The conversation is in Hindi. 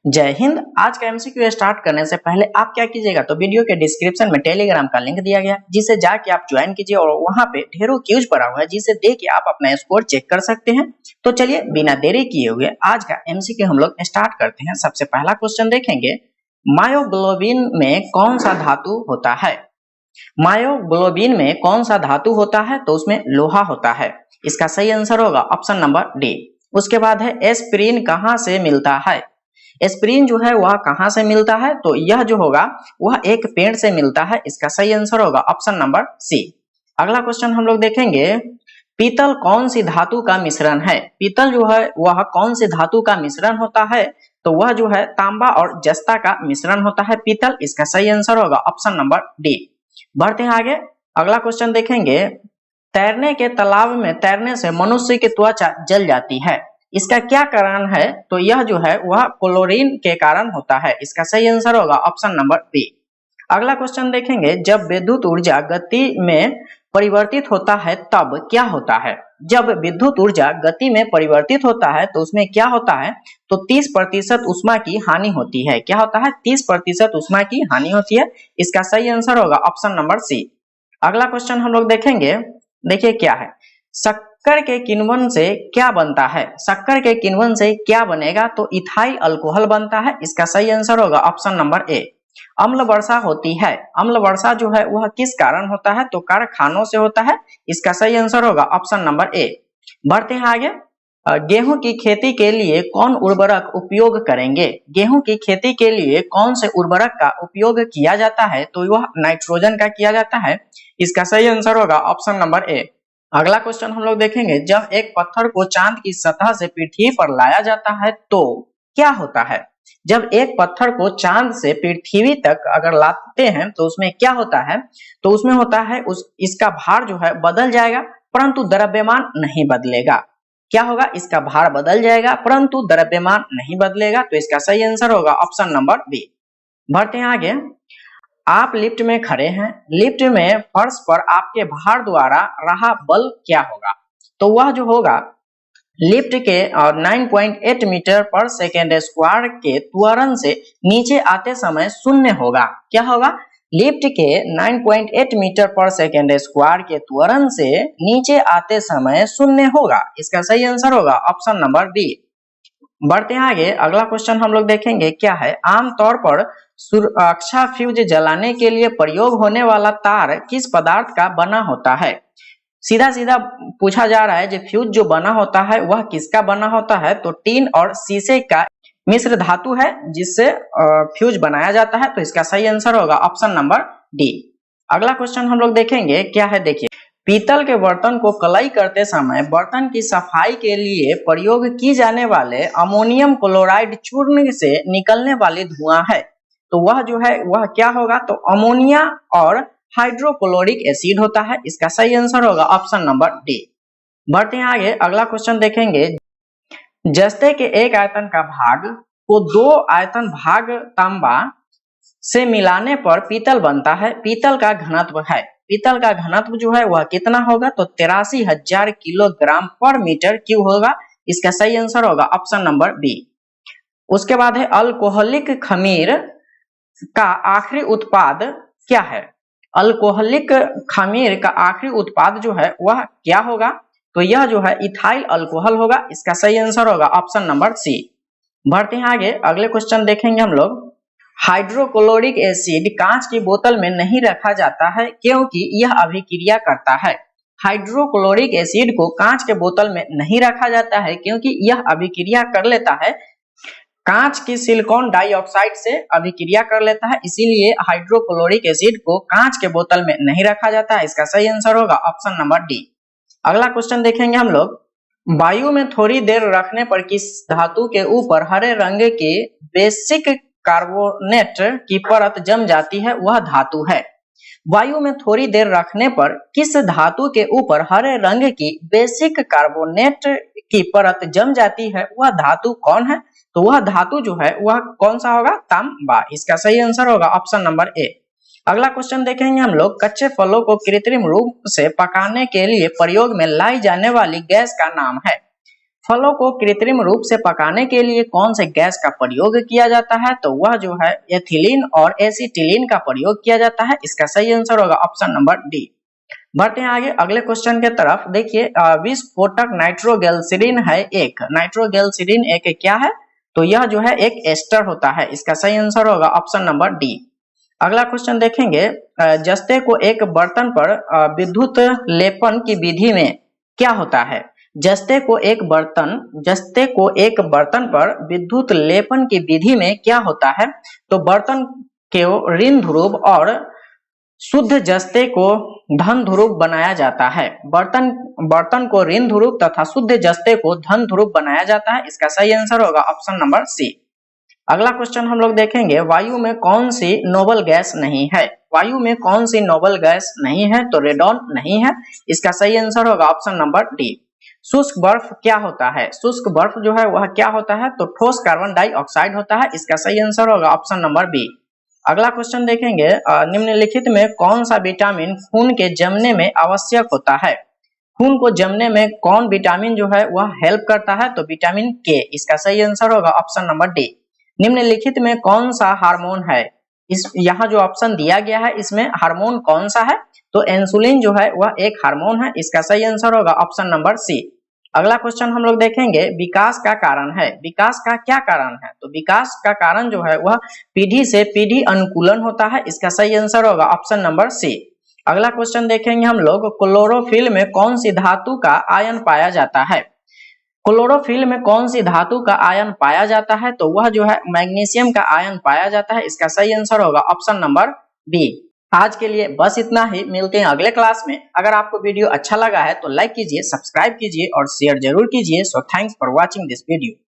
जय हिंद। आज का एमसीक्यू स्टार्ट करने से पहले आप क्या कीजिएगा तो वीडियो के डिस्क्रिप्शन में टेलीग्राम का लिंक दिया गया जिसे जाके आप ज्वाइन कीजिए और वहां पे ढेरों क्यूज पड़ा हुआ है जिसे देख के आप अपना स्कोर चेक कर सकते हैं। तो चलिए बिना देरी किए हुए आज का एमसीक्यू हम लोग स्टार्ट करते हैं। सबसे पहला क्वेश्चन देखेंगे, मायोग्लोबिन में कौन सा धातु होता है? मायोग्लोबिन में कौन सा धातु होता है? तो उसमें लोहा होता है। इसका सही आंसर होगा ऑप्शन नंबर डी। उसके बाद है एस्पिरिन कहाँ से मिलता है? एस्पिरिन जो है वह कहाँ से मिलता है? तो यह जो होगा वह एक पेड़ से मिलता है। इसका सही आंसर होगा ऑप्शन नंबर सी। अगला क्वेश्चन हम लोग देखेंगे, पीतल कौन सी धातु का मिश्रण है? पीतल जो है वह कौन सी धातु का मिश्रण होता है? तो वह जो है तांबा और जस्ता का मिश्रण होता है पीतल। इसका सही आंसर होगा ऑप्शन नंबर डी। बढ़ते हैं आगे। अगला क्वेश्चन देखेंगे, तैरने के तालाब में तैरने से मनुष्य की त्वचा जल जाती है, इसका क्या कारण है? तो यह जो है वह क्लोरीन के कारण होता है। इसका सही आंसर होगा ऑप्शन नंबर बी। अगला क्वेश्चन देखेंगे, जब विद्युत ऊर्जा गति में परिवर्तित होता है तब क्या होता है? जब विद्युत ऊर्जा गति में परिवर्तित होता है तो उसमें क्या होता है? तो 30% ऊष्मा की हानि होती है। क्या होता है? 30% ऊष्मा की हानि होती है। इसका सही आंसर होगा ऑप्शन नंबर सी। अगला क्वेश्चन हम लोग देखेंगे, देखिए क्या है, शक्कर के किण्वन से क्या बनता है? शक्कर के किण्वन से क्या बनेगा? तो इथाइल अल्कोहल बनता है। इसका सही आंसर होगा ऑप्शन नंबर ए। अम्ल वर्षा होती है, अम्ल वर्षा जो है वह किस कारण होता है? तो कारखानों से होता है। इसका सही आंसर होगा ऑप्शन नंबर ए। बढ़ते हैं आगे। गेहूं की खेती के लिए कौन उर्वरक उपयोग करेंगे? गेहूं की खेती के लिए कौन से उर्वरक का उपयोग किया जाता है? तो वह नाइट्रोजन का किया जाता है। इसका सही आंसर होगा ऑप्शन नंबर ए। अगला क्वेश्चन हम लोग देखेंगे, जब एक पत्थर को चांद की सतह से पृथ्वी पर लाया जाता है तो क्या होता है? जब एक पत्थर को चांद से पृथ्वी तक अगर लाते हैं तो उसमें क्या होता है? तो उसमें होता है इसका भार जो है बदल जाएगा परंतु द्रव्यमान नहीं बदलेगा। क्या होगा? इसका भार बदल जाएगा परंतु द्रव्यमान नहीं बदलेगा। तो इसका सही आंसर होगा ऑप्शन नंबर बी। बढ़ते हैं आगे। आप लिफ्ट में खड़े हैं, लिफ्ट में फर्श पर आपके भार द्वारा रहा बल क्या होगा? तो वह जो होगा लिफ्ट के 9.8 मीटर पर सेकेंड स्क्वायर के त्वरण से नीचे आते समय शून्य होगा। क्या होगा? लिफ्ट के 9.8 मीटर पर सेकेंड स्क्वायर के त्वरण से नीचे आते समय शून्य होगा। इसका सही आंसर होगा ऑप्शन नंबर डी। बढ़ते हैं आगे। अगला क्वेश्चन हम लोग देखेंगे, क्या है, आमतौर पर सुरक्षा फ्यूज जलाने के लिए प्रयोग होने वाला तार किस पदार्थ का बना होता है? सीधा सीधा पूछा जा रहा है जो फ्यूज जो बना होता है वह किसका बना होता है? तो टीन और शीशे का मिश्र धातु है जिससे फ्यूज बनाया जाता है। तो इसका सही आंसर होगा ऑप्शन नंबर डी। अगला क्वेश्चन हम लोग देखेंगे, क्या है, देखिए, पीतल के बर्तन को कलाई करते समय बर्तन की सफाई के लिए प्रयोग की जाने वाले अमोनियम क्लोराइड चूर्ण से निकलने वाली धुआं है। तो वह जो है वह क्या होगा? तो अमोनिया और हाइड्रोक्लोरिक एसिड होता है। इसका सही आंसर होगा ऑप्शन नंबर डी। बढ़ते हैं आगे। अगला क्वेश्चन देखेंगे, जस्ते के एक आयतन का भाग को दो आयतन भाग तांबा से मिलाने पर पीतल बनता है। पीतल का घनत्व है, पीतल का घनत्व जो है वह कितना होगा? तो 83,000 किलोग्राम पर मीटर क्यूब होगा। इसका सही आंसर होगा ऑप्शन नंबर बी। उसके बाद है अल्कोहलिक खमीर का आखिरी उत्पाद क्या है? अल्कोहलिक खमीर का आखिरी उत्पाद जो है वह क्या होगा? तो यह जो है इथाइल अल्कोहल होगा। इसका सही आंसर होगा ऑप्शन नंबर सी। बढ़ते हैं आगे। अगले क्वेश्चन देखेंगे हम लोग, हाइड्रोक्लोरिक एसिड कांच की बोतल में नहीं रखा जाता है क्योंकि यह अभिक्रिया करता है। हाइड्रोक्लोरिक एसिड को कांच के बोतल में नहीं रखा जाता है क्योंकि यह अभिक्रिया कर लेता है, कांच की सिलिकॉन डाइऑक्साइड से अभिक्रिया कर लेता है, इसीलिए हाइड्रोक्लोरिक एसिड को कांच के बोतल में नहीं रखा जाता है। इसका सही आंसर होगा ऑप्शन नंबर डी। अगला क्वेश्चन देखेंगे हम लोग, वायु में थोड़ी देर रखने पर किस धातु के ऊपर हरे रंग के बेसिक कार्बोनेट की परत जम जाती है? वह धातु है। वायु में थोड़ी देर रखने पर किस धातु के ऊपर हरे रंग की बेसिक कार्बोनेट की परत जम जाती है? वह धातु कौन है? तो वह धातु जो है वह कौन सा होगा? तांबा। इसका सही आंसर होगा ऑप्शन नंबर ए। अगला क्वेश्चन देखेंगे हम लोग, कच्चे फलों को कृत्रिम रूप से पकाने के लिए प्रयोग में लाई जाने वाली गैस का नाम है। फलों को कृत्रिम रूप से पकाने के लिए कौन से गैस का प्रयोग किया जाता है? तो वह जो है एथिलीन और एसिटिलीन का प्रयोग किया जाता है। इसका सही आंसर होगा ऑप्शन नंबर डी। बढ़ते हैं आगे अगले क्वेश्चन के तरफ। देखिए विस्फोटक नाइट्रोग्लिसरीन है एक, नाइट्रोग्लिसरीन एक क्या है? तो यह जो है एक एस्टर होता है। इसका सही आंसर होगा ऑप्शन नंबर डी। अगला क्वेश्चन देखेंगे, जस्ते को एक बर्तन पर विद्युत लेपन की विधि में क्या होता है? जस्ते को एक बर्तन पर विद्युत लेपन की विधि में क्या होता है? तो बर्तन के ऋण ध्रुव और शुद्ध जस्ते को धन ध्रुव बनाया जाता है। बर्तन को ऋण ध्रुव तथा शुद्ध जस्ते को धन ध्रुव बनाया जाता है। इसका सही आंसर होगा ऑप्शन नंबर सी। अगला क्वेश्चन हम लोग देखेंगे, वायु में कौन सी नोबल गैस नहीं है? वायु में कौन सी नोबल गैस नहीं है? तो रेडॉन नहीं है। इसका सही आंसर होगा ऑप्शन नंबर डी। शुष्क बर्फ क्या होता है? शुष्क बर्फ जो है वह क्या होता है? तो ठोस कार्बन डाइऑक्साइड होता है। इसका सही आंसर होगा ऑप्शन नंबर बी। अगला क्वेश्चन देखेंगे, निम्नलिखित में कौन सा विटामिन खून के जमने में आवश्यक होता है? खून को जमने में कौन विटामिन जो है वह हेल्प करता है? तो विटामिन के। इसका सही आंसर होगा ऑप्शन नंबर डी। निम्नलिखित में कौन सा हार्मोन है? इस यहाँ जो ऑप्शन दिया गया है इसमें हार्मोन कौन सा है? तो इंसुलिन जो है वह एक हार्मोन है। इसका सही आंसर होगा ऑप्शन नंबर सी। अगला क्वेश्चन हम लोग देखेंगे, विकास का कारण है। विकास का क्या कारण है? तो विकास का कारण जो है वह पीढ़ी से पीढ़ी अनुकूलन होता है। इसका सही आंसर होगा ऑप्शन नंबर सी। अगला क्वेश्चन देखेंगे हम लोग, क्लोरोफिल में कौन सी धातु का आयन पाया जाता है? क्लोरोफिल में कौन सी धातु का आयन पाया जाता है? तो वह जो है मैग्नीशियम का आयन पाया जाता है। इसका सही आंसर होगा ऑप्शन नंबर बी। आज के लिए बस इतना ही, मिलते हैं अगले क्लास में। अगर आपको वीडियो अच्छा लगा है तो लाइक कीजिए, सब्सक्राइब कीजिए और शेयर जरूर कीजिए। So thanks for watching this video.